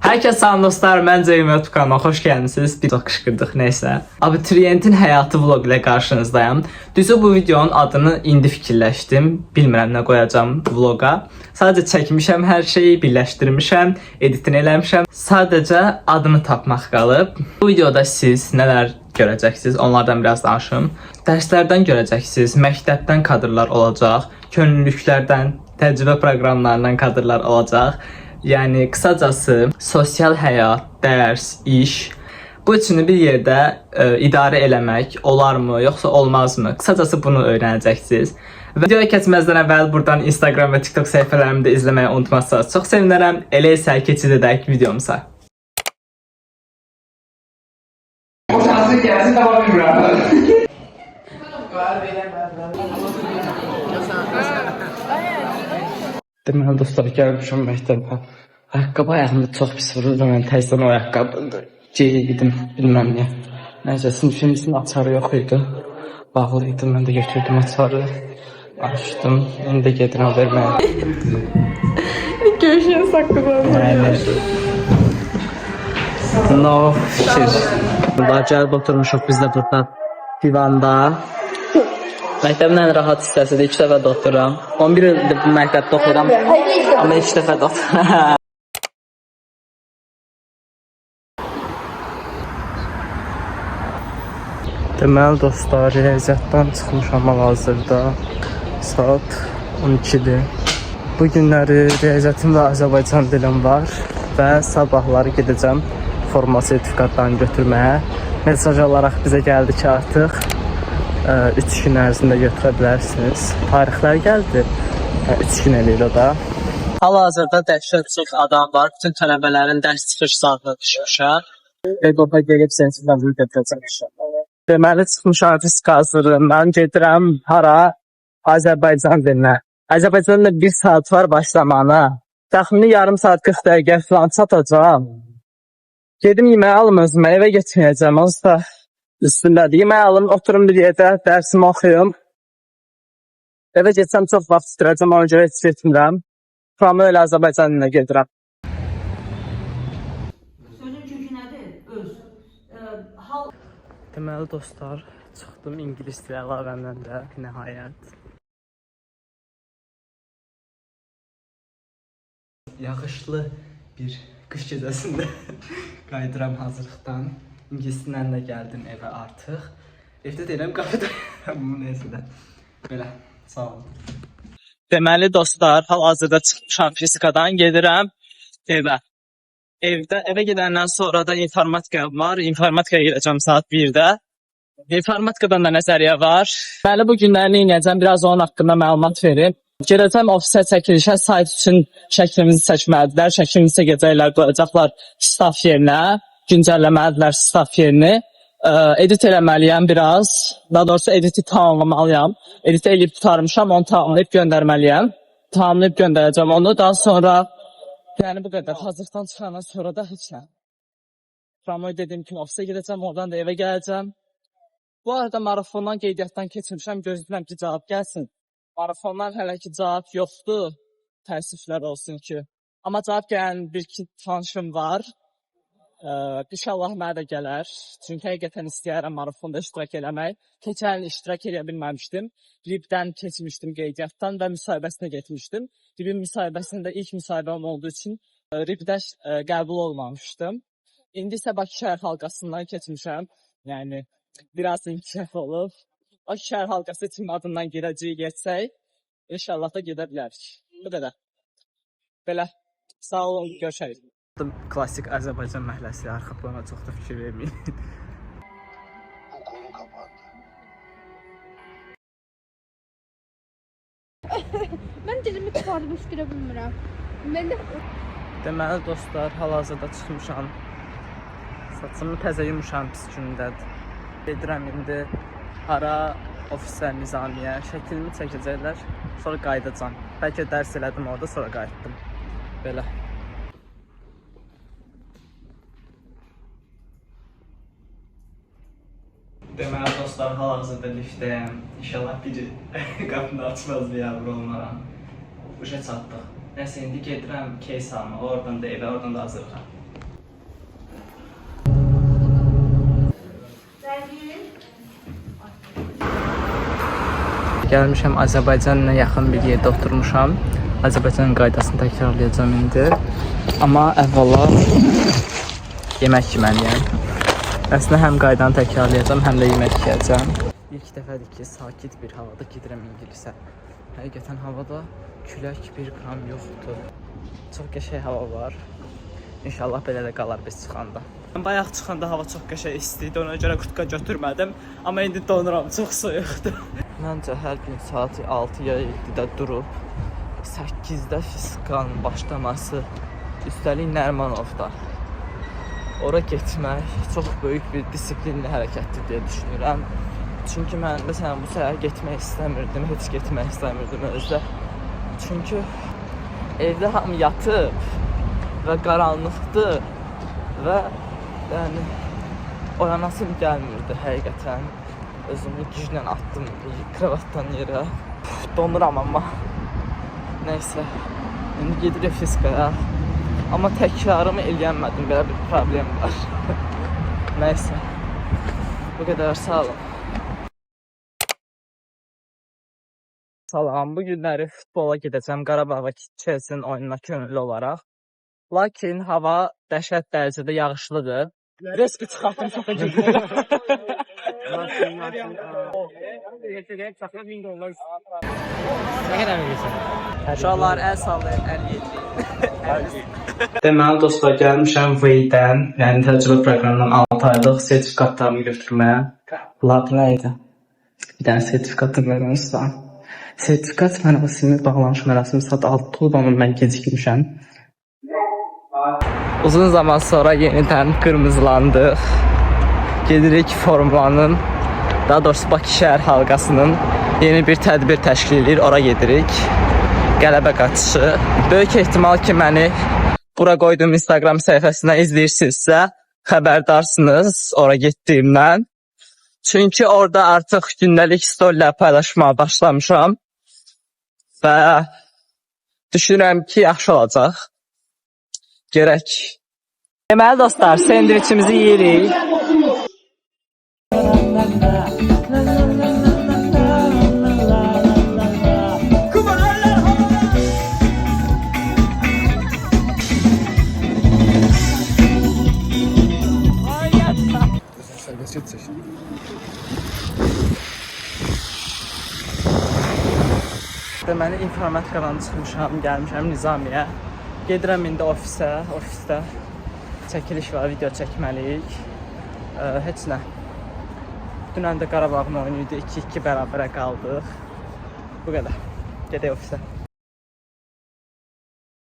Herkese salam dostlar, mən Ceyhun YouTube kanalıma xoş gəlmisiniz. Bir çox qışqırdıq, neysə. Abituriyentin həyatı vlog ilə qarşınızdayım. Düzü bu videonun adını indi fikirləşdim. Bilmirəm nə qoyacağım vloga. Sadəcə çəkmişəm hər şeyi, birləşdirmişəm, editini eləmişəm. Sadəcə adını tapmaq qalıb. Bu videoda siz nələr görəcəksiniz, onlardan biraz danışım. Dərslərdən görəcəksiniz, məktəbdən kadrlar olacaq, könüllülüklərdən, təcrübə proqramlarından kadrlar olacaq. Yəni qısacası sosial həyat, dərs, iş bu üçünü bir yerdə idarə eləmək olarmı, yoxsa olmazmı? Qısacası bunu öyrənəcəksiniz. Videoya keçməzdən əvvəl buradan Instagram və TikTok səhifələrimi də izləməyi unutmazsanız çox sevinərəm. Elə isə keçid edək videomuza. O şansı gəlsin, tamam bilmirəm. Deməli dostlar, gəlmişəm məktəbə. Ayaqqabı ayağımda çox pis vurur da mən təzədən o ayaqqabını geydim, bilməm niyə. Nəysə, sinifimizin açarı yox idi. Bağlı idi, mən də götürdüm açarı. Açdım, indi gedirəm verməyə. Görüşünüz haqqında. No fikir. Burada gəlib oturmuşuq biz də burada divanda. Məktəbin ən rahat hissəsidir, 2 dəfə də otururam. 11 ildir bu məktəbdə oxuyuram, amma 2 dəfə də otururam. Deməli dostlar, riyaziyyatdan çıxmışam hal-hazırda. Saat 12-dir. Bu günləri riyaziyyatım və Azərbaycan dilim var və sabahları gedəcəm forma sertifikatlarını götürməyə. Mesaj olaraq bizə gəldi ki, artıq 3 gün ərzində götürə bilərsiniz. Tarixlər gəldi. 3 gün eləyir o da. Hal-hazırda dəhşət çox adam var. Bütün tələbələrin dərs çıxış saatına düşmüşəm. Və qopa gəlib sensitivləri götürəcəm. Deməli çıxmışam fizika hazırlığım. Mən gedirəm hara? Azərbaycan dilinə. Azərbaycanda 1 saat var başlamağına. Təxmini yarım saat 40 dəqiqə falan çatacağam. Gedim yeməyi alım özümə, evə getməyəcəm. Onsuz da üstündədir. Yeməyi alım, oturum bir yerdə, dərsimi oxuyum. Evə getsəm çox vaxt itirəcəm, ona görə heç getmirəm. Promo elə Azərbaycan dilinə gedirəm. Sözün kökü nədir? Öz. Deməli dostlar, çıxdım ingilis dili əlavəmdən də nəhayət. Yağışlı bir qış gecəsində qayıdıram hazırlıqdan. İngilis dilindən də gəldim evə artıq. Evdə deyirəm, qapıda neysə də. Belə, sağ olun. Deməli dostlar, hal-hazırda çıxmışam fizikadan, gedirəm evə. Evə gedəndən sonra da informatika var. İnformatikaya gedəcəm saat 1-də. İnformatikadan da nəzəriyyə var. Deməli bu günləri nə edəcəm? Biraz onun haqqında məlumat verim. Gedəcəm ofisə çəkilişə, sayt üçün şəklimizi çəkməlidirlər. Şəklimizi çəkəcəklər, qoyacaqlar staff yerinə. Güncəlləməlidirlər staff yerini. Edit eləməliyəm biraz. Daha doğrusu editi tamamlamalıyam. Edit eləyib tutarmışam, onu tamamlayıb göndərməliyəm. Tamamlayıb göndərəcəm onu. Daha sonra yəni bu qədər. Hazırlıqdan çıxandan sonra da heç nə. Promoy dediyim kimi ofisə gedəcəm, oradan da evə gələcəm. Bu arada marafondan qeydiyyatdan keçmişəm, gözləyirəm ki, cavab gəlsin. Marafondan hələ ki cavab yoxdur. Təəssüflər olsun ki. Amma cavab gələn bir-iki tanışım var. İnşallah mənə də gələr. Çünki həqiqətən istəyərəm marafonda iştirak eləmək. Keçən il iştirak eləyə bilməmişdim. RIB-dən keçmişdim qeydiyyatdan və müsahibəsinə getmişdim. RIB-in müsahibəsində ilk müsahibəm olduğu üçün RIB-də qəbul olmamışdım. İndi isə Bakı şəhər halqasından keçmişəm. Yəni biraz inkişaf olub. Bakı şəhər halqası üçün adından girəcəyik, geçsək, inşallah da gedə bilərik. Bu qədər. Belə, sağ olun, görüşərik. Klasik Azərbaycan məhəlləsi, arxa plana çox da fikir verməyin. Bu konu kapandı. Mən dilimi çıxarıb öskürə bilmirəm. Mən də Deməli dostlar, hal-hazırda çıxmışam. Saçımı təzə yumuşam pis gündədir. Gedirəm indi hara ofisə, nizamiyə, şəklimi çəkəcəklər, sonra qayıdacam. Bəlkə dərs elədim orada, sonra qayıtdım. Belə. Deməli dostlar, hal-hazırda liftdəyəm. İnşallah biri qapını açmaz bir yavru olmaram. Uşa çatdıq. Nəsə indi gedirəm case almağa, oradan da evə, oradan da hazırlığa. Gəlmişəm Azərbaycanla yaxın bir yerdə oturmuşam. Azərbaycanın qaydasını təkrarlayacağam indi. Amma əvvəla yemək yeməliyəm. Əslində həm qaydanı təkrarlayacağam, həm də yemək yeyəcəm. İlk dəfədir ki, sakit bir havada gedirəm İngilisə. Həqiqətən havada külək bir qram yoxdur. Çox qəşəng hava var. İnşallah belə də qalar biz çıxanda. Bayaq çıxanda hava çox qəşəng isti idi, ona görə kurtka götürmədim. Amma indi donuram, çox soyuqdur. Məncə hər gün saat 6-ya 7-də durub 8-də fizikanın başlaması, üstəlik Nərimanovda ora getmək çox böyük bir disiplinli hərəkətdir deyə düşünürəm. Çünki mən məsələn bu səhər getmək istəmirdim, heç getmək istəmirdim özdə. Çünki evdə hamı yatıb və qaranlıqdır və yəni oyanasım gəlmirdi həqiqətən. Özümü güclə atdım kravatdan yerə. Donuram amma. Nəysə, indi gedirik fizikaya. Amma təkrarımı eləyənmədim, belə bir problem var. Nəysə, bu qədər, sağ olun. Salam, bu günləri futbola gedəcəm Qarabağ və Chelsea'nin oyununa könüllü olaraq. Lakin hava dəhşət dərəcədə yağışlıdır. Riski çıxartdım, çox acıqlı. Uşaqlar əl sallayın, əl yedirin. Deməli dostlar, gəlmişəm VEY-dən, yəni təcrübə proqramından 6 aylıq sertifikatlarımı götürməyə. Bunlar nə idi? Bir dənə sertifikatı vermişsən. Sertifikat mərasimi, bağlanış mərasimi saat 6 olub, amma mən gecikmişəm. Uzun zaman sonra yenidən qırmızılandıq. Gedirik Formulanın, daha doğrusu Bakı şəhər halqasının yeni bir tədbir təşkil edir, ora gedirik. Qələbə qaçışı. Böyük ehtimal ki, məni bura qoyduğum Instagram səhifəsindən izləyirsinizsə, xəbərdarsınız ora getdiyimdən. Çünki orada artıq gündəlik storylər paylaşmağa başlamışam və düşünürəm ki, yaxşı olacaq. Gerək. Deməli dostlar, sendviçimizi yeyirik. Deməli, informatikadan çıxmışam, gəlmişəm Nizamiyə. Gedirəm indi ofisə, ofisdə çəkiliş var, video çəkməliyik. Heç nə. Dünən də Qarabağın oyunu idi, 2-2 bərabərə qaldıq. Bu qədər. Gedək ofisə.